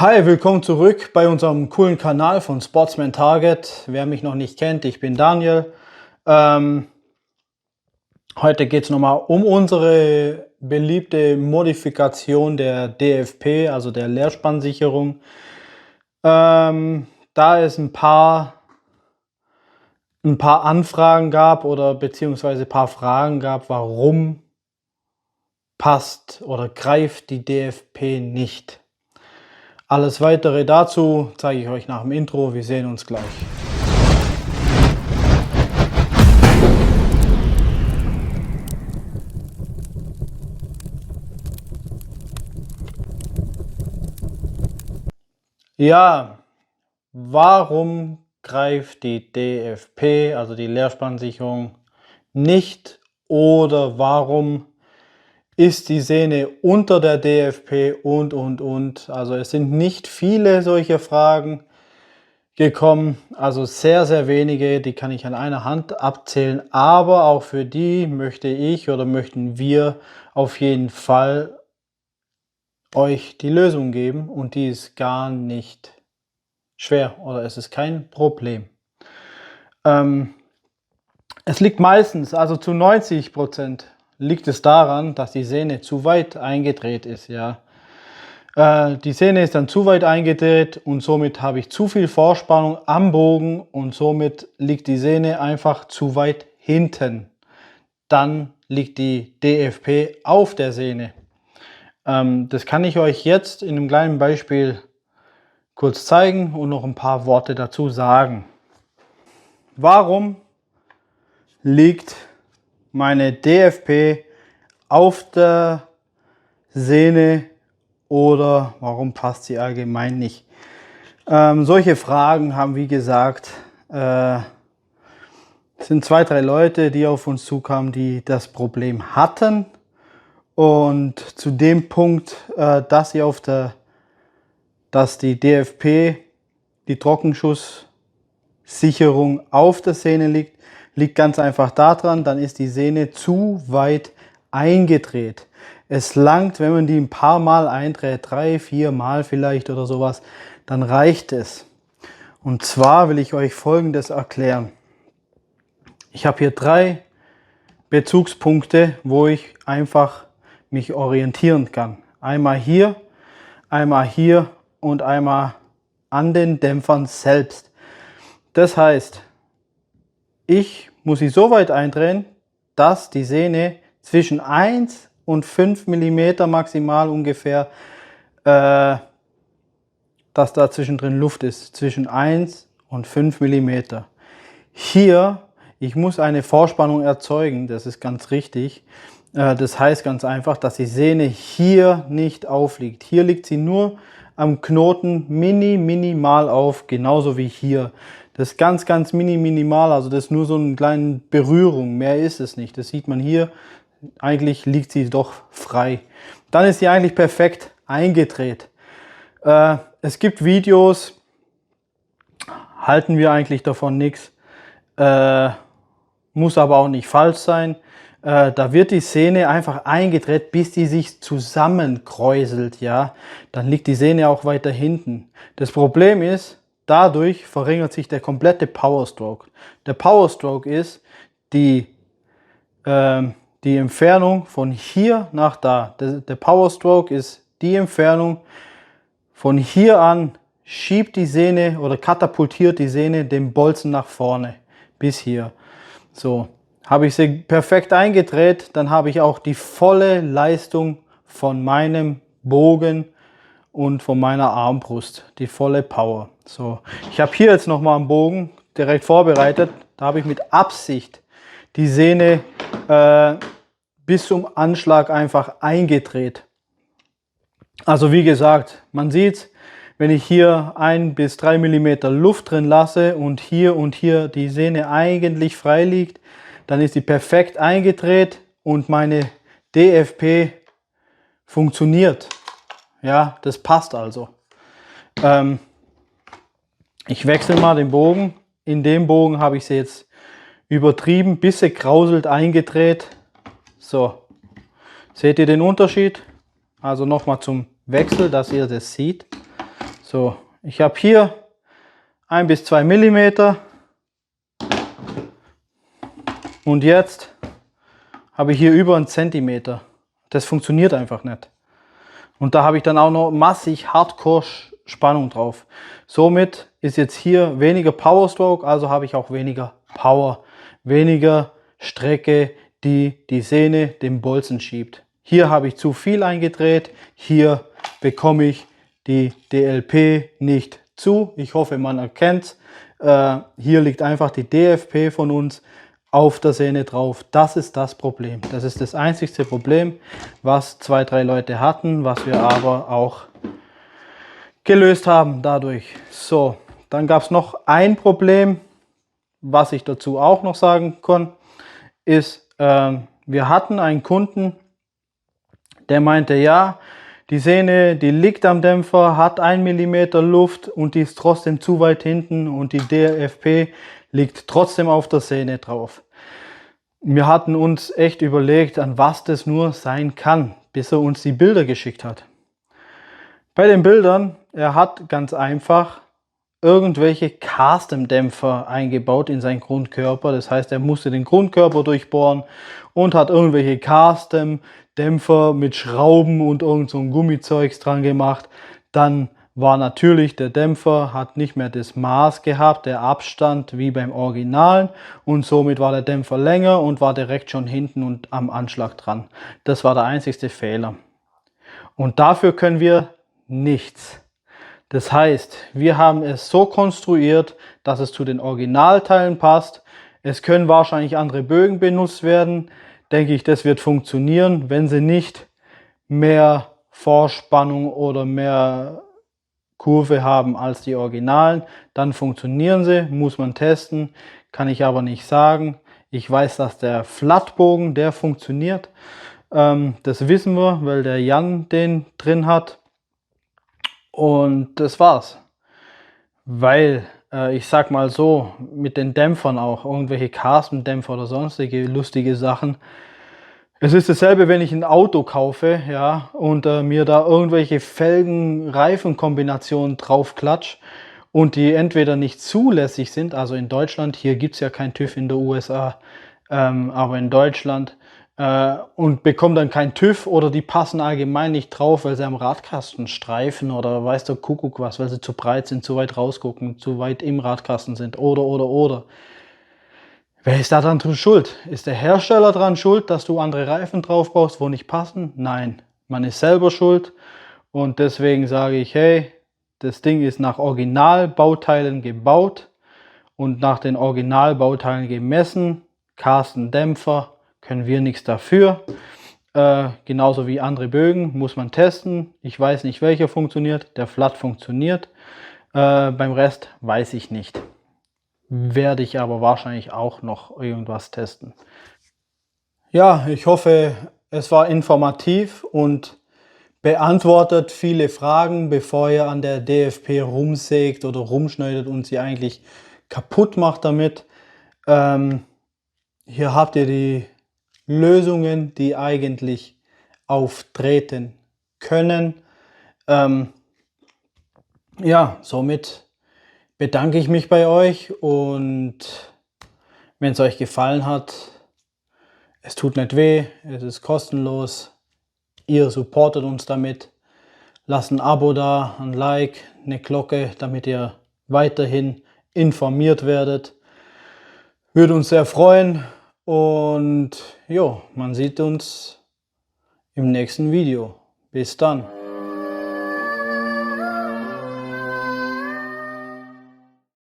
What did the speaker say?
Hi, willkommen zurück bei unserem coolen Kanal von Sportsman Target. Wer mich noch nicht kennt, ich bin Daniel. Heute geht es nochmal um unsere beliebte Modifikation der DFP, also der Leerspannsicherung. Da es ein paar Anfragen gab oder beziehungsweise ein paar Fragen gab, warum passt oder greift die DFP nicht. Alles weitere dazu zeige ich euch nach dem Intro. Wir sehen uns gleich. Ja, warum greift die DFP, also die Leerspannsicherung, nicht, oder warum ist die Sehne unter der DFP und. Also es sind nicht viele solche Fragen gekommen, also sehr, sehr wenige, die kann ich an einer Hand abzählen, aber auch für die möchten wir auf jeden Fall euch die Lösung geben, und die ist gar nicht schwer oder es ist kein Problem. Es liegt meistens, also zu 90%, liegt es daran, dass die Sehne zu weit eingedreht ist. Ja. Die Sehne ist dann zu weit eingedreht und somit habe ich zu viel Vorspannung am Bogen und somit liegt die Sehne einfach zu weit hinten. Dann liegt die DFP auf der Sehne. Das kann ich euch jetzt in einem kleinen Beispiel kurz zeigen und noch ein paar Worte dazu sagen. Warum liegt meine DFP auf der Sehne oder warum passt sie allgemein nicht? Solche Fragen haben, wie gesagt, es sind 2, 3 Leute, die auf uns zukamen, die das Problem hatten. Und zu dem Punkt, dass die DFP, die Trockenschusssicherung, auf der Sehne liegt ganz einfach daran, dann ist die Sehne zu weit eingedreht. Es langt, wenn man die ein paar Mal eindreht, 3, 4 Mal vielleicht oder sowas, dann reicht es. Und zwar will ich euch Folgendes erklären. Ich habe hier 3 Bezugspunkte, wo ich einfach mich orientieren kann. Einmal hier und einmal an den Dämpfern selbst. Das heißt, ich muss sie so weit eindrehen, dass die Sehne zwischen 1 und 5 mm maximal ungefähr, dass da zwischendrin Luft ist, zwischen 1 und 5 mm. Hier, ich muss eine Vorspannung erzeugen, das ist ganz richtig. Das heißt ganz einfach, dass die Sehne hier nicht aufliegt. Hier liegt sie nur am Knoten minimal auf, genauso wie hier. Das ist ganz minimal, also das ist nur so eine kleine Berührung, mehr ist es nicht. Das sieht man hier, eigentlich liegt sie doch frei. Dann ist sie eigentlich perfekt eingedreht. Es gibt Videos, halten wir eigentlich davon nichts, muss aber auch nicht falsch sein. Da wird die Sehne einfach eingedreht, bis die sich zusammenkräuselt, ja. Dann liegt die Sehne auch weiter hinten. Das Problem ist, dadurch verringert sich der komplette Powerstroke. Der Powerstroke ist die Entfernung von hier nach da. Der Powerstroke ist die Entfernung von hier an, schiebt die Sehne oder katapultiert die Sehne den Bolzen nach vorne bis hier. So. Habe ich sie perfekt eingedreht, dann habe ich auch die volle Leistung von meinem Bogen und von meiner Armbrust, die volle Power. So, ich habe hier jetzt nochmal einen Bogen direkt vorbereitet. Da habe ich mit Absicht die Sehne bis zum Anschlag einfach eingedreht. Also wie gesagt, man sieht, wenn ich hier 1 bis 3 mm Luft drin lasse und hier die Sehne eigentlich frei liegt, dann ist sie perfekt eingedreht und meine DFP funktioniert. Ja, das passt also. Ich wechsle mal den Bogen. In dem Bogen habe ich sie jetzt übertrieben, bis sie krauselt eingedreht. So, seht ihr den Unterschied? Also nochmal zum Wechsel, dass ihr das seht. So, ich habe hier 1 bis 2 Millimeter und jetzt habe ich hier über 1 Zentimeter. Das funktioniert einfach nicht. Und da habe ich dann auch noch massig Hardcore Spannung drauf. Somit ist jetzt hier weniger Power Stroke, also habe ich auch weniger Power, weniger Strecke, die die Sehne den Bolzen schiebt. Hier habe ich zu viel eingedreht, hier bekomme ich die DLP nicht zu. Ich hoffe, man erkennt es. Hier liegt einfach die DFP von uns auf der Sehne drauf. Das ist das Problem. Das ist das einzigste Problem, was 2, 3 Leute hatten, was wir aber auch gelöst haben dadurch. So, dann gab es noch ein Problem, was ich dazu auch noch sagen kann, ist, wir hatten einen Kunden, der meinte, ja, die Sehne, die liegt am Dämpfer, hat 1 mm Luft und die ist trotzdem zu weit hinten und die DFP liegt trotzdem auf der Sehne drauf. Wir hatten uns echt überlegt, an was das nur sein kann, bis er uns die Bilder geschickt hat. Bei den Bildern, er hat ganz einfach irgendwelche Custom-Dämpfer eingebaut in seinen Grundkörper. Das heißt, er musste den Grundkörper durchbohren und hat irgendwelche Custom-Dämpfer mit Schrauben und irgend so ein Gummizeugs dran gemacht. Dann war natürlich der Dämpfer, hat nicht mehr das Maß gehabt, der Abstand wie beim Originalen und somit war der Dämpfer länger und war direkt schon hinten und am Anschlag dran. Das war der einzigste Fehler. Und dafür können wir nichts. Das heißt, wir haben es so konstruiert, dass es zu den Originalteilen passt. Es können wahrscheinlich andere Bögen benutzt werden. Denke ich, das wird funktionieren, wenn sie nicht mehr Vorspannung oder mehr Kurve haben als die Originalen. Dann funktionieren sie, muss man testen, kann ich aber nicht sagen. Ich weiß, dass der Flatbogen, der funktioniert. Das wissen wir, weil der Jan den drin hat. Und das war's. Weil, ich sag mal so, mit den Dämpfern auch, irgendwelche Custom-Dämpfer oder sonstige lustige Sachen. Es ist dasselbe, wenn ich ein Auto kaufe, ja, und mir da irgendwelche Felgen-Reifen-Kombinationen drauf klatsch und die entweder nicht zulässig sind, also in Deutschland, hier gibt es ja kein TÜV in der USA, aber in Deutschland, und bekomme dann kein TÜV oder die passen allgemein nicht drauf, weil sie am Radkasten streifen oder weiß der Kuckuck was, weil sie zu breit sind, zu weit rausgucken, zu weit im Radkasten sind oder. Wer ist da dran schuld? Ist der Hersteller dran schuld, dass du andere Reifen drauf brauchst, wo nicht passen? Nein, man ist selber schuld und deswegen sage ich, hey, das Ding ist nach Originalbauteilen gebaut und nach den Originalbauteilen gemessen. Custom-Dämpfer, können wir nichts dafür. Genauso wie andere Bögen muss man testen. Ich weiß nicht, welcher funktioniert. Der Flat funktioniert. Beim Rest weiß ich nicht. Werde ich aber wahrscheinlich auch noch irgendwas testen. Ja, ich hoffe, es war informativ und beantwortet viele Fragen, bevor ihr an der DFP rumsägt oder rumschneidet und sie eigentlich kaputt macht damit. Hier habt ihr die Lösungen, die eigentlich auftreten können. Ja, somit bedanke ich mich bei euch und wenn es euch gefallen hat, es tut nicht weh, es ist kostenlos, ihr supportet uns damit. Lasst ein Abo da, ein Like, eine Glocke, damit ihr weiterhin informiert werdet. Würde uns sehr freuen und jo, man sieht uns im nächsten Video. Bis dann.